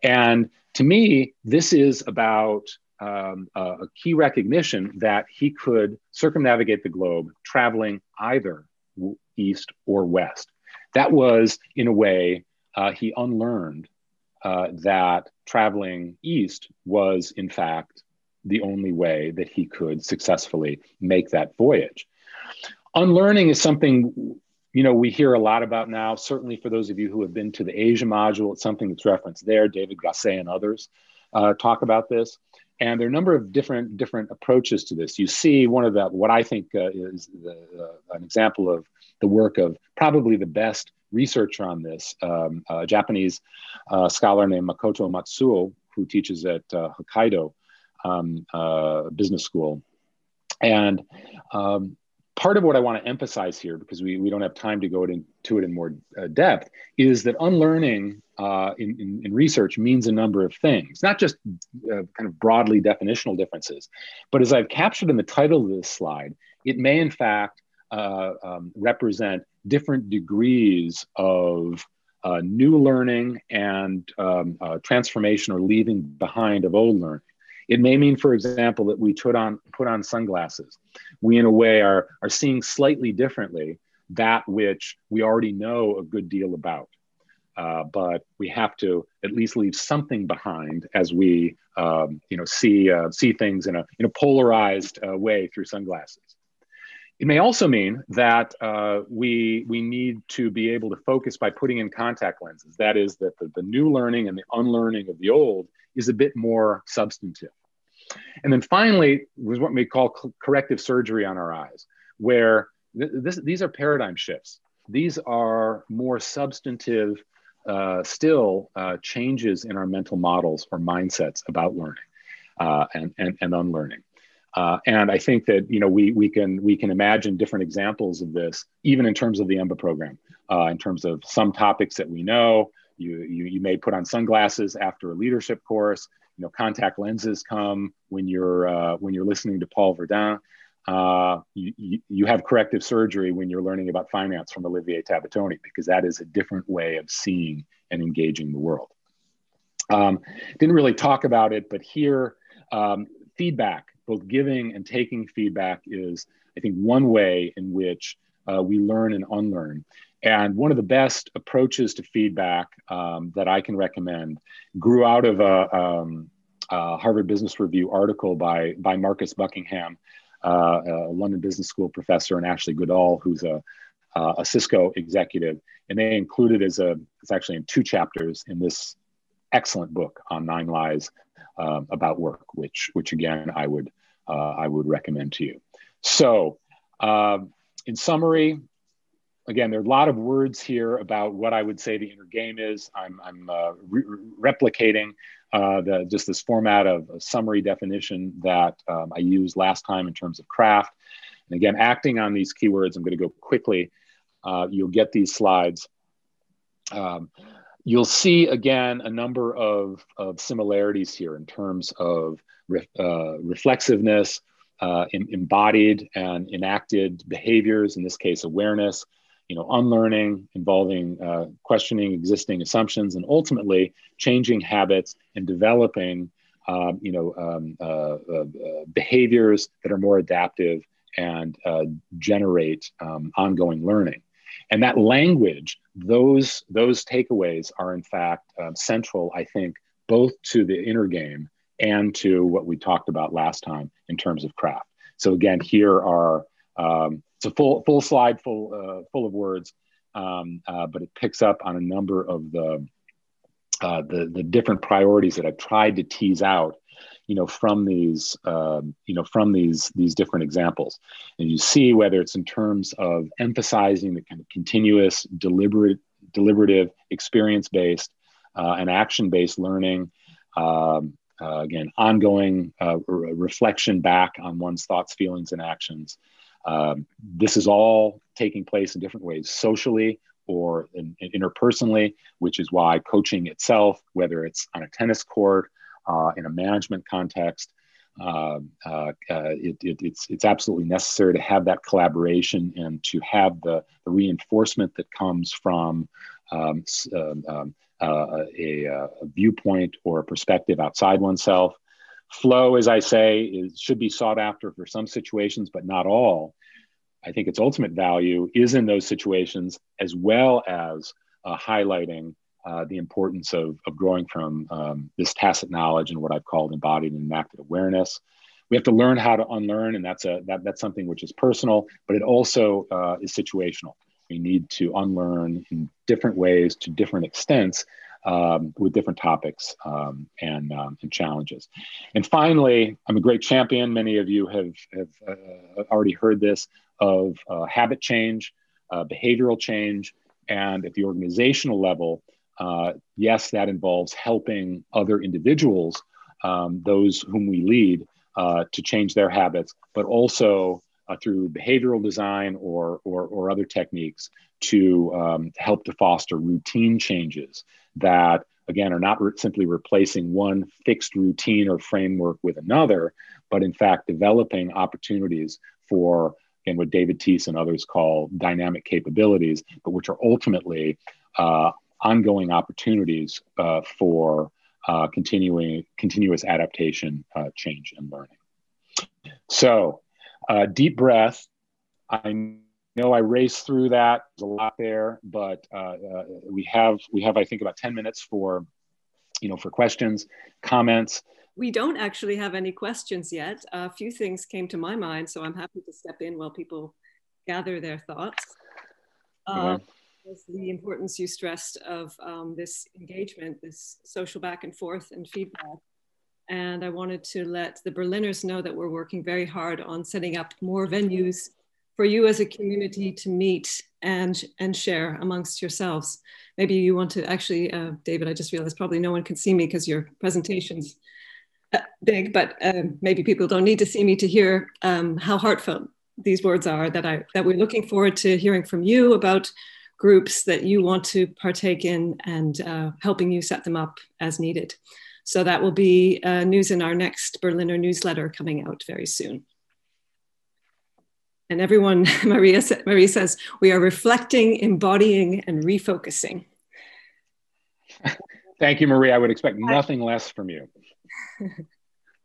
And to me, this is about a key recognition that he could circumnavigate the globe traveling either east or west. That was, in a way, he unlearned that traveling east was, in fact, the only way that he could successfully make that voyage. Unlearning is something, we hear a lot about now. Certainly for those of you who have been to the Asia module, it's something that's referenced there. David Gasset and others talk about this. And there are a number of different approaches to this. You see one of what I think is an example of the work of probably the best researcher on this, a Japanese scholar named Makoto Matsuo, who teaches at Hokkaido Business School. And part of what I want to emphasize here, because we don't have time to go into it in more depth, is that unlearning in research means a number of things, not just kind of broadly definitional differences, but as I've captured in the title of this slide, it may in fact represent different degrees of new learning and transformation or leaving behind of old learning. It may mean, for example, that we put on sunglasses. We, in a way, are seeing slightly differently that which we already know a good deal about. But we have to at least leave something behind as we, see things in a polarized way through sunglasses. It may also mean that we need to be able to focus by putting in contact lenses. That is, that the new learning and the unlearning of the old is a bit more substantive. And then finally, was what we call corrective surgery on our eyes, where these are paradigm shifts. These are more substantive, still changes in our mental models or mindsets about learning. and unlearning. And I think that we can imagine different examples of this, even in terms of the EMBA program, in terms of some topics that we know. You may put on sunglasses after a leadership course. Contact lenses come when you're listening to Paul Verdun. You have corrective surgery when you're learning about finance from Olivier Tabatoni, because that is a different way of seeing and engaging the world. Didn't really talk about it, but here, feedback, both giving and taking feedback, is, I think, one way in which we learn and unlearn. And one of the best approaches to feedback that I can recommend grew out of a Harvard Business Review article by Marcus Buckingham, a London Business School professor, and Ashley Goodall, who's a Cisco executive. And they included it's actually in 2 chapters in this excellent book on 9 lies about work, which again, I would recommend to you. So in summary, again, there are a lot of words here about what I would say the inner game is. I'm replicating just this format of a summary definition that I used last time in terms of craft. And again, acting on these keywords, I'm going to go quickly. You'll get these slides. You'll see, again, a number of similarities here in terms of reflexiveness, embodied and enacted behaviors, in this case, awareness, unlearning, involving questioning existing assumptions, and ultimately changing habits and developing, behaviors that are more adaptive and generate ongoing learning. And that language, those takeaways are in fact central, I think, both to the inner game and to what we talked about last time in terms of craft. So again, here are it's a full slide full of words, but it picks up on a number of the different priorities that I've tried to tease out, from these different examples. And you see whether it's in terms of emphasizing the kind of continuous, deliberative, experience-based and action-based learning. Again, ongoing reflection back on one's thoughts, feelings, and actions. This is all taking place in different ways, socially or interpersonally, which is why coaching itself, whether it's on a tennis court, in a management context, it's absolutely necessary to have that collaboration and to have the reinforcement that comes from a viewpoint or a perspective outside oneself. Flow, as I say, should be sought after for some situations, but not all. I think its ultimate value is in those situations, as well as highlighting the importance of growing from this tacit knowledge and what I've called embodied and enacted awareness. We have to learn how to unlearn, and that's something which is personal, but it also is situational. We need to unlearn in different ways to different extents with different topics and challenges. And finally, I'm a great champion. Many of you have already heard this, of habit change, behavioral change, and at the organizational level, yes, that involves helping other individuals, those whom we lead, to change their habits, but also through behavioral design or other techniques to help to foster routine changes that, again, are not simply replacing one fixed routine or framework with another, but in fact developing opportunities for, again, what David Teese and others call dynamic capabilities, but which are ultimately ongoing opportunities for continuous adaptation, change, and learning. So, deep breath. I know I raced through that. There's a lot there, but we have I think about 10 minutes for questions, comments. We don't actually have any questions yet. A few things came to my mind, so I'm happy to step in while people gather their thoughts. The importance you stressed of this engagement, this social back and forth and feedback. And I wanted to let the Berliners know that we're working very hard on setting up more venues for you as a community to meet and share amongst yourselves. Maybe you want to actually, David, I just realized probably no one can see me because your presentation's big, but maybe people don't need to see me to hear how heartfelt these words are, that we're looking forward to hearing from you about groups that you want to partake in, and helping you set them up as needed. So that will be news in our next Berliner newsletter coming out very soon. And everyone, Marie says, we are reflecting, embodying, and refocusing. Thank you, Marie. I would expect nothing less from you.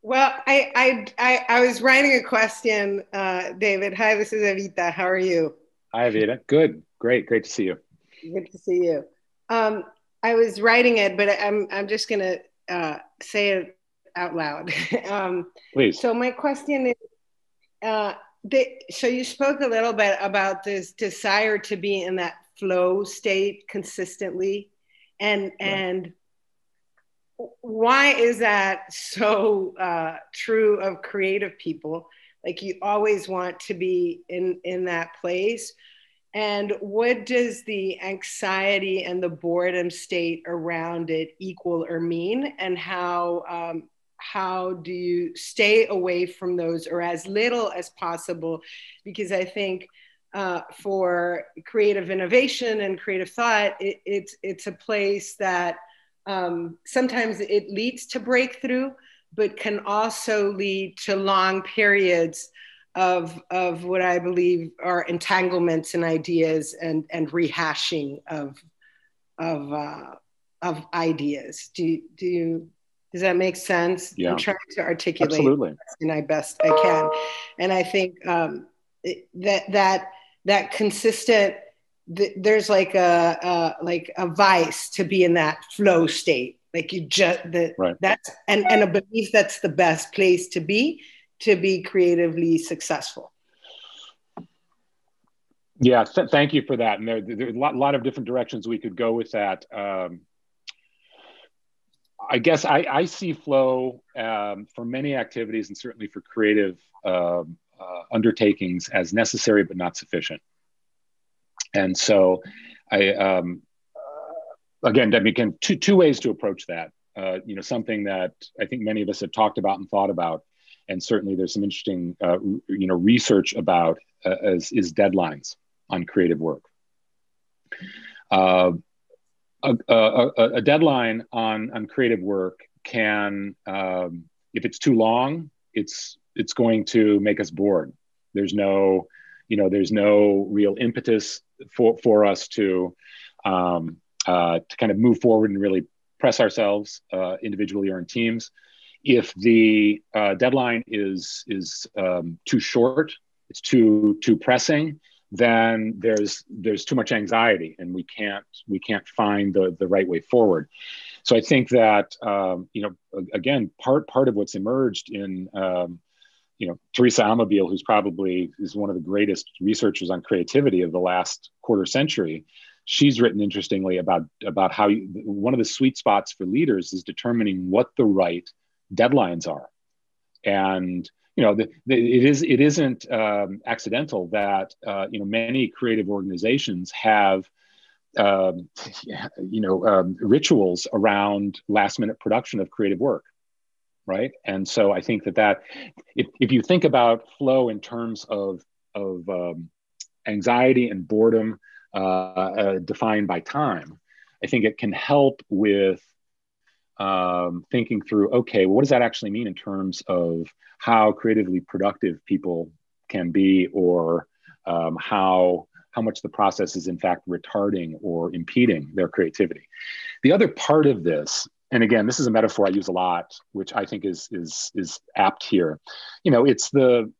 Well, I was writing a question, David. Hi, this is Evita. How are you? Hi, Evita. Good. Great to see you. Good to see you. I was writing it, but I'm just going to say it out loud. Please. So my question is, so you spoke a little bit about this desire to be in that flow state consistently, and why is that so true of creative people? Like, you always want to be in that place. And what does the anxiety and the boredom state around it equal or mean? And how do you stay away from those, or as little as possible? Because I think for creative innovation and creative thought, it's a place that sometimes it leads to breakthrough, but can also lead to long periods of what I believe are entanglements in ideas and rehashing of ideas. Does that make sense? Yeah. I'm trying to articulate Absolutely. in my best I can, and I think that consistent. There's like a vice to be in that flow state. Like, you just that's and a belief that's the best place to be creatively successsul. Yeah, thank you for that. And there are a lot of different directions we could go with that. I guess I see flow for many activities, and certainly for creative undertakings, as necessary but not sufficient. And so again, two ways to approach that. Something that I think many of us have talked about and thought about, and certainly there's some interesting research about, is deadlines on creative work. A deadline on creative work can, if it's too long, it's going to make us bored. There's no real impetus for us to kind of move forward and really press ourselves individually or in teams. If the deadline is too short, it's too pressing, then there's too much anxiety, and we can't find the right way forward. So I think that again, part of what's emerged in Teresa Amabile, who's probably is one of the greatest researchers on creativity of the last quarter century. She's written interestingly about how one of the sweet spots for leaders is determining what the right deadlines are. And it isn't accidental that many creative organizations have rituals around last minute production of creative work, right? And so I think that if you think about flow in terms of anxiety and boredom defined by time, I think it can help with thinking through, okay, well, what does that actually mean in terms of how creatively productive people can be, or how much the process is in fact retarding or impeding their creativity. The other part of this, and again, this is a metaphor I use a lot, which I think is apt here. It's the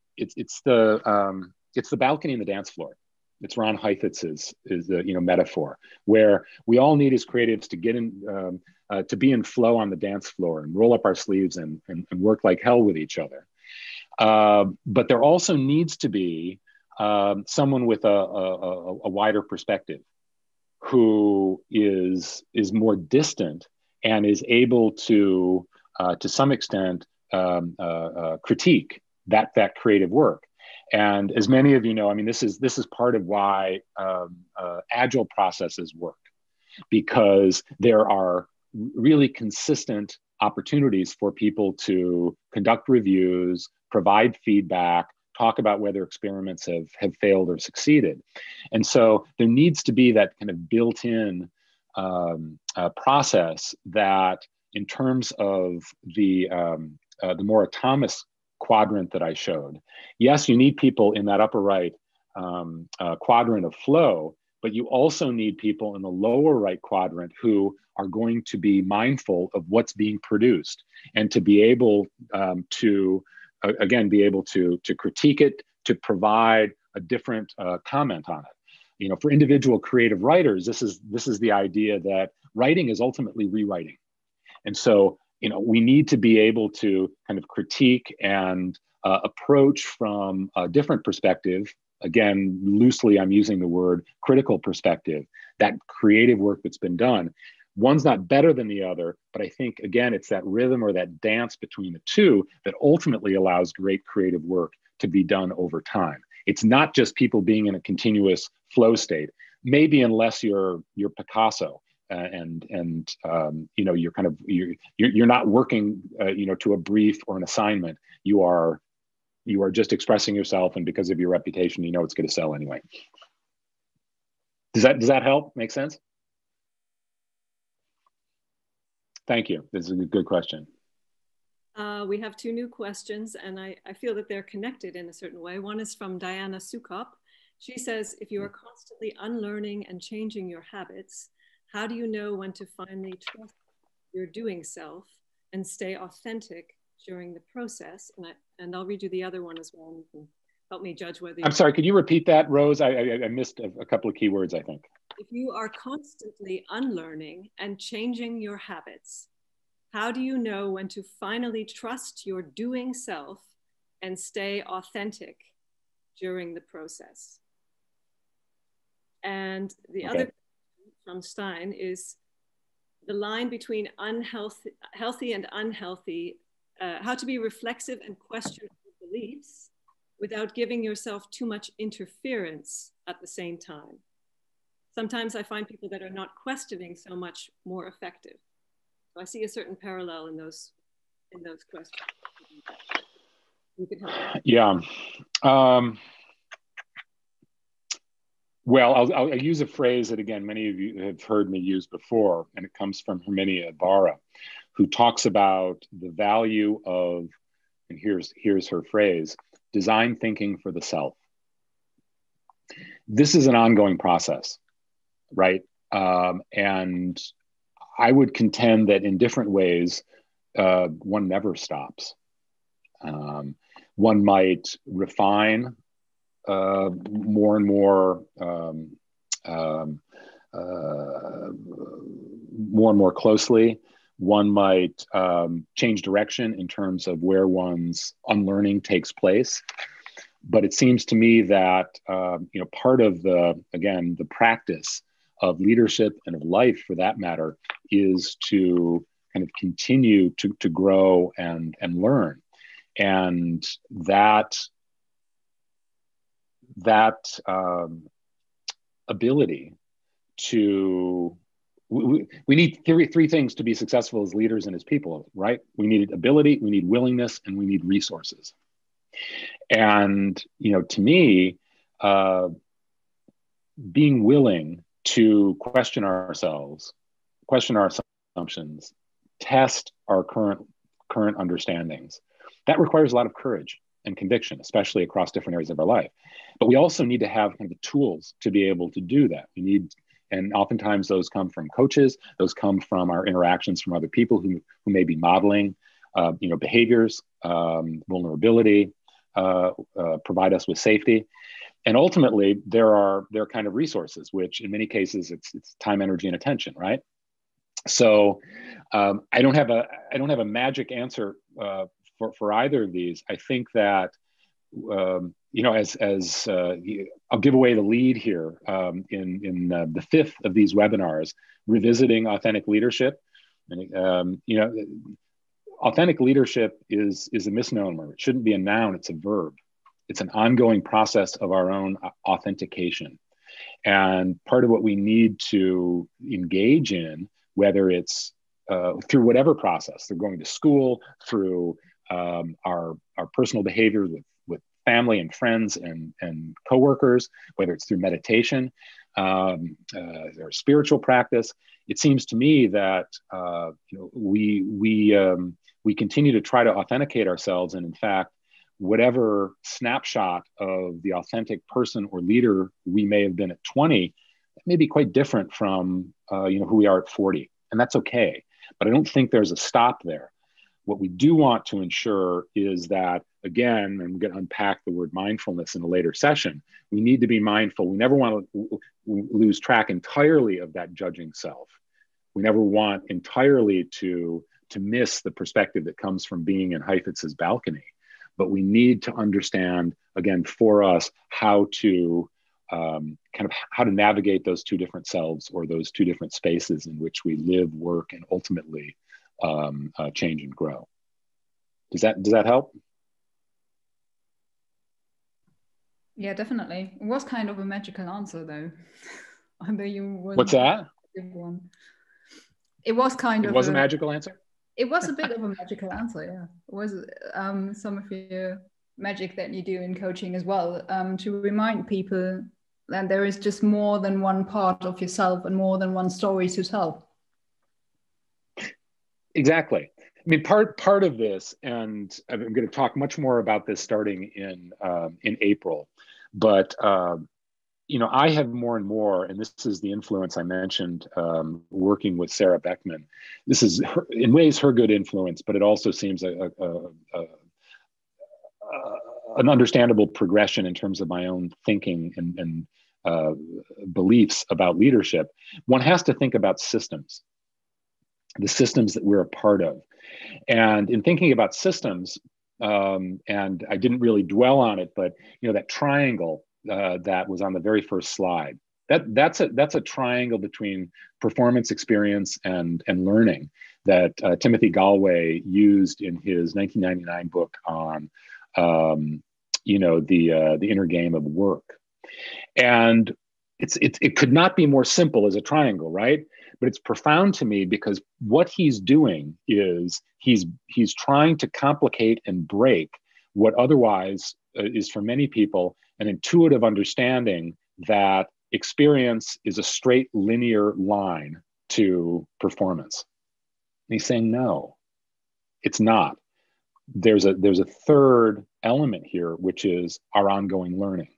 balcony and the dance floor. It's Ron Heifetz's metaphor, where we all need as creatives to get in, to be in flow on the dance floor and roll up our sleeves and work like hell with each other. But there also needs to be someone with a wider perspective, who is more distant and is able to some extent critique that creative work. And as many of you know, I mean, this is part of why agile processes work, because there are really consistent opportunities for people to conduct reviews, provide feedback, talk about whether experiments have failed or succeeded. And so there needs to be that kind of built-in process that, in terms of the more autonomous quadrant that I showed, yes, you need people in that upper right quadrant of flow, but you also need people in the lower right quadrant who are going to be mindful of what's being produced and to be able to, again, be able to critique it, to provide a different comment on it. You know, for individual creative writers, this is the idea that writing is ultimately rewriting. And so, you know, we need to be able to kind of critique and approach from a different perspective. Again, loosely, I'm using the word critical perspective, that creative work that's been done. One's not better than the other, but I think, again, it's that rhythm or that dance between the two that ultimately allows great creative work to be done over time. It's not just people being in a continuous flow state, maybe unless you're Picasso and you know, you're not working you know, to a brief or an assignment. You are just expressing yourself, and because of your reputation, you know it's going to sell anyway. Does that help? Make sense? Thank you. This is a good question. We have two new questions, and I feel that they're connected in a certain way. One is from Diana Sukop. She says, if you are constantly unlearning and changing your habits, how do you know when to finally trust your doing self and stay authentic during the process? And I'll read you the other one as well. And you can help me judge whether I'm sorry, could you repeat that, Rose? I missed a couple of key words, I think. If you are constantly unlearning and changing your habits, how do you know when to finally trust your doing self and stay authentic during the process? And the other from Stein is the line between healthy and unhealthy, how to be reflexive and question your beliefs without giving yourself too much interference at the same time. Sometimes I find people that are not questioning so much more effective. So I see a certain parallel in those questions. You can help. Yeah. Well, I'll use a phrase that, again, many of you have heard me use before, and it comes from Herminia Ibarra, who talks about the value of, and here's her phrase, design thinking for the self. This is an ongoing process, right? And I would contend that in different ways, one never stops. One might refine more and more, more and more closely. One might change direction in terms of where one's unlearning takes place. But it seems to me that you know, part of the practice of leadership and of life, for that matter, is to kind of continue to grow and learn, and that ability to, we need three things to be successful as leaders and as people, right? We need ability, we need willingness, and we need resources. And, you know, to me, being willing to question ourselves, question our assumptions, test our current understandings, that requires a lot of courage and conviction, especially across different areas of our life. But we also need to have kind of the tools to be able to do that. We need, and oftentimes those come from coaches, those come from our interactions from other people who may be modeling, you know, behaviors, vulnerability, provide us with safety. And ultimately, there are kind of resources, which in many cases it's time, energy, and attention, right? So I don't have a magic answer for either of these. I think that you know, as I'll give away the lead here in the fifth of these webinars, revisiting authentic leadership. And you know, authentic leadership is a misnomer. It shouldn't be a noun. It's a verb. It's an ongoing process of our own authentication. And part of what we need to engage in, whether it's through whatever process. They're going to school, through our personal behavior with family and friends and coworkers, whether it's through meditation or spiritual practice. It seems to me that we continue to try to authenticate ourselves, and in fact, whatever snapshot of the authentic person or leader we may have been at 20 may be quite different from who we are at 40, and that's okay. But I don't think there's a stop there. What we do want to ensure is that, again, and I'm going to unpack the word mindfulness in a later session, we need to be mindful. We never want to lose track entirely of that judging self. We never want entirely to miss the perspective that comes from being in Heifetz's balcony. But we need to understand, again, for us, how to how to navigate those two different selves, or those two different spaces in which we live, work, and ultimately change and grow. Does that help? Yeah, definitely. It was kind of a magical answer, though. What's that? One. It was kind of. It was a magical answer? It was a bit of a magical answer, yeah. It was some of your magic that you do in coaching as well, to remind people that there is just more than one part of yourself and more than one story to tell. Exactly. I mean, part of this, and I'm going to talk much more about this starting in April, but I have more and more, and this is the influence I mentioned, working with Sarah Beckman. This is in ways her good influence, but it also seems an understandable progression in terms of my own thinking and beliefs about leadership. One has to think about systems, the systems that we're a part of. And in thinking about systems, and I didn't really dwell on it, but that triangle that was on the very first slide, that's a triangle between performance, experience, and learning that Timothy Gallwey used in his 1999 book on the inner game of work. And it could not be more simple as a triangle, right? But it's profound to me because what he's doing is he's trying to complicate and break what otherwise is for many people an intuitive understanding that experience is a straight linear line to performance. And he's saying, no, it's not. There's a third element here, which is our ongoing learning.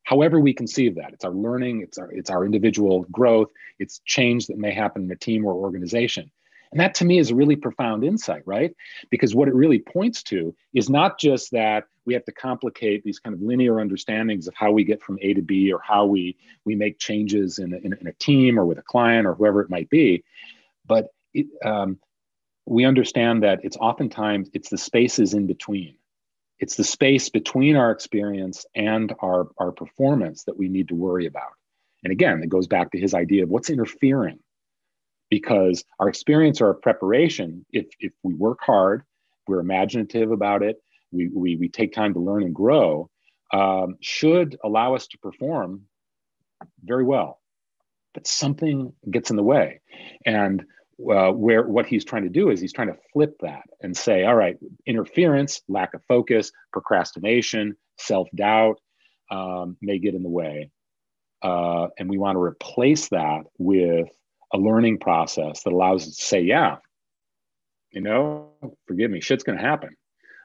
However we conceive that, it's our learning, it's our individual growth, it's change that may happen in a team or organization. And that to me is a really profound insight, right? Because what it really points to is not just that we have to complicate these kind of linear understandings of how we get from A to B, or how we make changes in a team or with a client or whoever it might be, but we understand that it's oftentimes the spaces in between. It's the space between our experience and our performance that we need to worry about. And again, it goes back to his idea of what's interfering. Because our experience or our preparation, if we work hard, we're imaginative about it, we take time to learn and grow, should allow us to perform very well. But something gets in the way. And what he's trying to do is he's trying to flip that and say, all right, interference, lack of focus, procrastination, self-doubt may get in the way. And we want to replace that with a learning process that allows us to say, yeah, forgive me, shit's going to happen.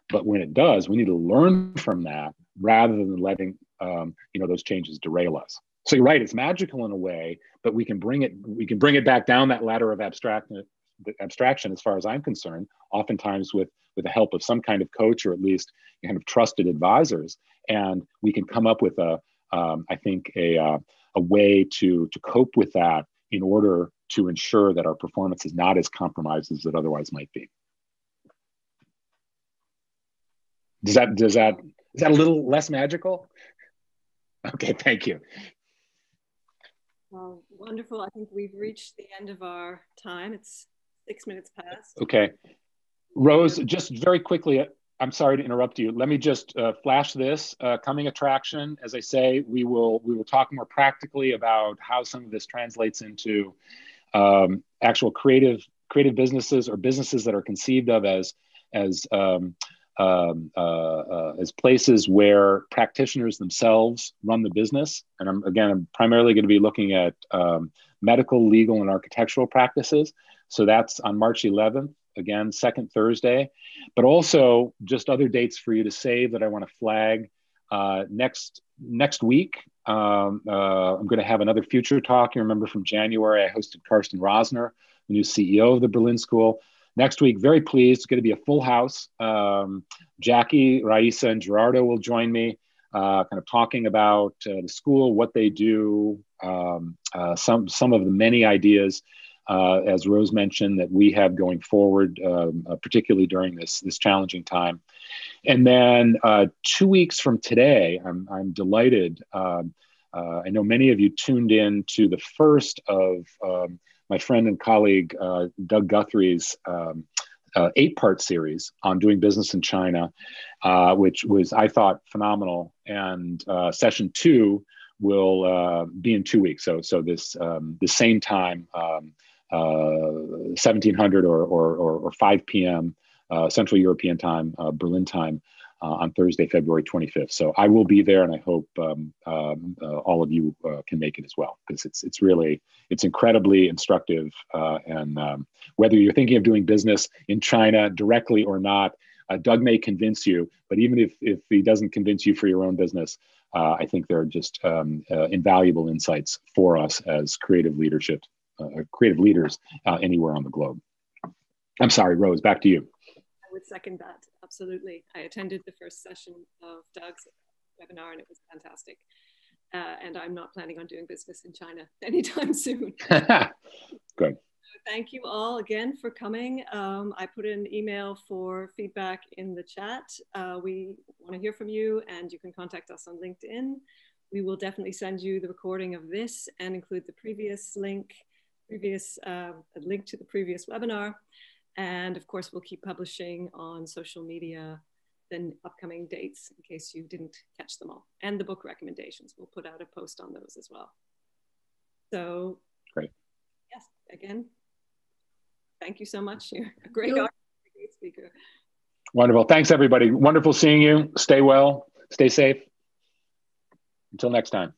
But when it does, we need to learn from that rather than letting, those changes derail us. So you're right, it's magical in a way, but we can bring it back down that ladder of abstraction, as far as I'm concerned, oftentimes with the help of some kind of coach, or at least kind of trusted advisors. And we can come up with a way to cope with that in order to ensure that our performance is not as compromised as it otherwise might be. Is that a little less magical? Okay, thank you. Well, wonderful. I think we've reached the end of our time. It's 6 minutes past. Okay. Rose, just very quickly, I'm sorry to interrupt you. Let me just flash this coming attraction. As I say, we will talk more practically about how some of this translates into actual creative creative businesses or businesses that are conceived of as places where practitioners themselves run the business. And I'm primarily going to be looking at medical, legal, and architectural practices. So that's on March 11th, again, second Thursday, but also just other dates for you to save that I want to flag. Next week, I'm going to have another future talk. You remember from January, I hosted Karsten Rosner, the new CEO of the Berlin School. Next week, very pleased, it's going to be a full house. Jackie, Raisa, and Gerardo will join me, kind of talking about the school, what they do, some of the many ideas, as Rose mentioned, that we have going forward, particularly during this challenging time. And then 2 weeks from today, I'm delighted. I know many of you tuned in to the first of my friend and colleague, Doug Guthrie's 8-part series on doing business in China, which was, I thought, phenomenal. And session 2 will be in 2 weeks. So this the same time, 1700 or 5 p.m. Central European time, Berlin time, on Thursday, February 25th. So I will be there, and I hope all of you can make it as well, because it's incredibly instructive. And whether you're thinking of doing business in China directly or not, Doug may convince you, but even if he doesn't convince you for your own business, I think there are just invaluable insights for us as creative leaders anywhere on the globe. I'm sorry, Rose, back to you. I would second that, absolutely. I attended the first session of Doug's webinar, and it was fantastic. And I'm not planning on doing business in China anytime soon. Good. Thank you all again for coming. I put an email for feedback in the chat. We want to hear from you, and you can contact us on LinkedIn. We will definitely send you the recording of this and include the previous link to the previous webinar. And of course, we'll keep publishing on social media the upcoming dates in case you didn't catch them all. And the book recommendations, we'll put out a post on those as well. So, great. Yes, again, thank you so much. You're a great artist, a great speaker. Wonderful. Thanks, everybody. Wonderful seeing you. Stay well. Stay safe. Until next time.